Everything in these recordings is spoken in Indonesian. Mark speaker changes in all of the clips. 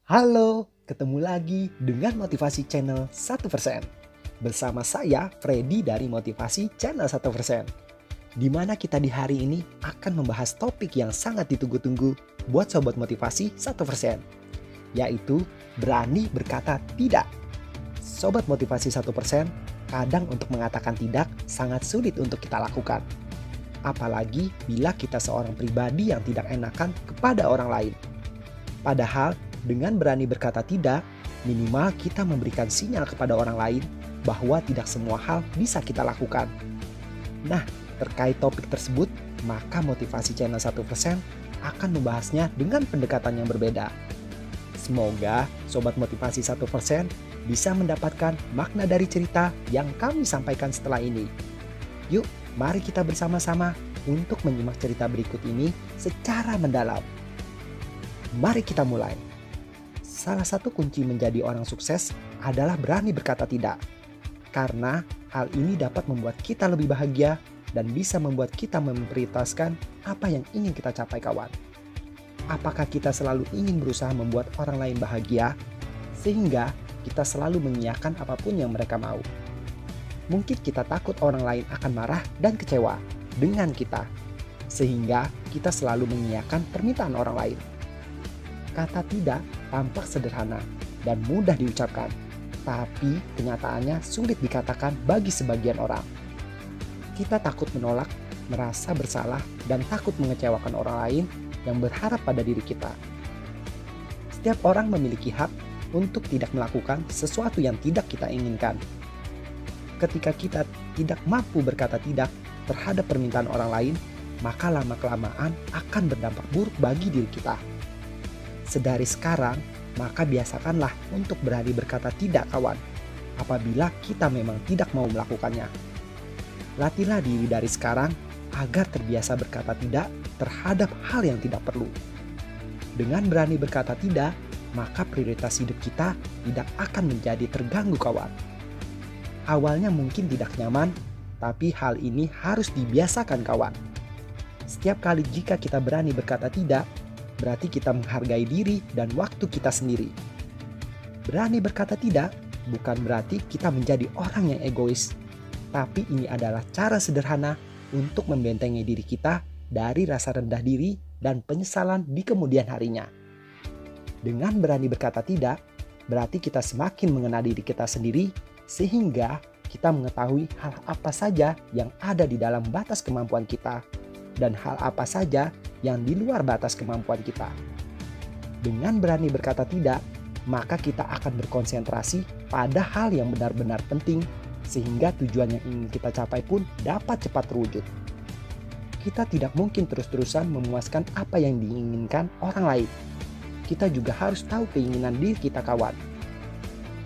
Speaker 1: Halo, ketemu lagi dengan Motivasi Channel 1%. Bersama saya, Freddy dari Motivasi Channel 1%. Di mana kita di hari ini akan membahas topik yang sangat ditunggu-tunggu buat Sobat Motivasi 1%. Yaitu berani berkata tidak. Sobat Motivasi 1%, kadang untuk mengatakan tidak sangat sulit untuk kita lakukan. Apalagi bila kita seorang pribadi yang tidak enakan kepada orang lain. Padahal dengan berani berkata tidak, minimal kita memberikan sinyal kepada orang lain bahwa tidak semua hal bisa kita lakukan. Nah, terkait topik tersebut, maka Motivasi Channel 1% akan membahasnya dengan pendekatan yang berbeda. Semoga Sobat Motivasi 1% bisa mendapatkan makna dari cerita yang kami sampaikan setelah ini. Yuk, mari kita bersama-sama untuk menyimak cerita berikut ini secara mendalam. Mari kita mulai. Salah satu kunci menjadi orang sukses adalah berani berkata tidak. Karena hal ini dapat membuat kita lebih bahagia dan bisa membuat kita memprioritaskan apa yang ingin kita capai, kawan. Apakah kita selalu ingin berusaha membuat orang lain bahagia sehingga kita selalu mengiyakan apapun yang mereka mau? Mungkin kita takut orang lain akan marah dan kecewa dengan kita sehingga kita selalu mengiyakan permintaan orang lain. Kata tidak tampak sederhana dan mudah diucapkan, tapi kenyataannya sulit dikatakan bagi sebagian orang. Kita takut menolak, merasa bersalah, dan takut mengecewakan orang lain yang berharap pada diri kita. Setiap orang memiliki hak untuk tidak melakukan sesuatu yang tidak kita inginkan. Ketika kita tidak mampu berkata tidak terhadap permintaan orang lain, maka lama-kelamaan akan berdampak buruk bagi diri kita. Sedari sekarang, maka biasakanlah untuk berani berkata tidak, kawan, apabila kita memang tidak mau melakukannya. Latihlah diri dari sekarang agar terbiasa berkata tidak terhadap hal yang tidak perlu. Dengan berani berkata tidak, maka prioritas hidup kita tidak akan menjadi terganggu, kawan. Awalnya mungkin tidak nyaman, tapi hal ini harus dibiasakan, kawan. Setiap kali jika kita berani berkata tidak, berarti kita menghargai diri dan waktu kita sendiri. Berani berkata tidak bukan berarti kita menjadi orang yang egois, tapi ini adalah cara sederhana untuk membentengi diri kita dari rasa rendah diri dan penyesalan di kemudian harinya. Dengan berani berkata tidak, berarti kita semakin mengenal diri kita sendiri sehingga kita mengetahui hal apa saja yang ada di dalam batas kemampuan kita dan hal apa saja yang di luar batas kemampuan kita. Dengan berani berkata tidak, maka kita akan berkonsentrasi pada hal yang benar-benar penting sehingga tujuan yang ingin kita capai pun dapat cepat terwujud. Kita tidak mungkin terus-terusan memuaskan apa yang diinginkan orang lain. Kita juga harus tahu keinginan diri kita, kawan.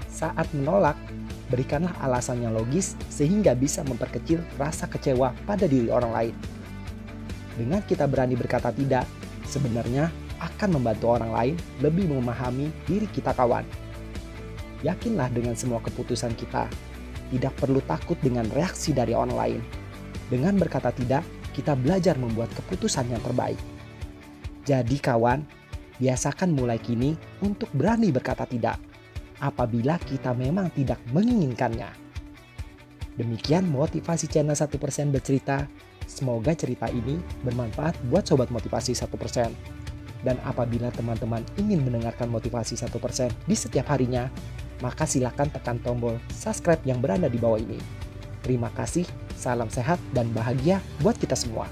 Speaker 1: Saat menolak, berikanlah alasan yang logis sehingga bisa memperkecil rasa kecewa pada diri orang lain. Dengan kita berani berkata tidak, sebenarnya akan membantu orang lain lebih memahami diri kita, kawan. Yakinlah dengan semua keputusan kita. Tidak perlu takut dengan reaksi dari orang lain. Dengan berkata tidak, kita belajar membuat keputusan yang terbaik. Jadi kawan, biasakan mulai kini untuk berani berkata tidak, apabila kita memang tidak menginginkannya. Demikian Motivasi Channel 1% bercerita. Semoga cerita ini bermanfaat buat Sobat Motivasi 1%. Dan apabila teman-teman ingin mendengarkan Motivasi 1% di setiap harinya, maka silakan tekan tombol subscribe yang berada di bawah ini. Terima kasih, salam sehat dan bahagia buat kita semua.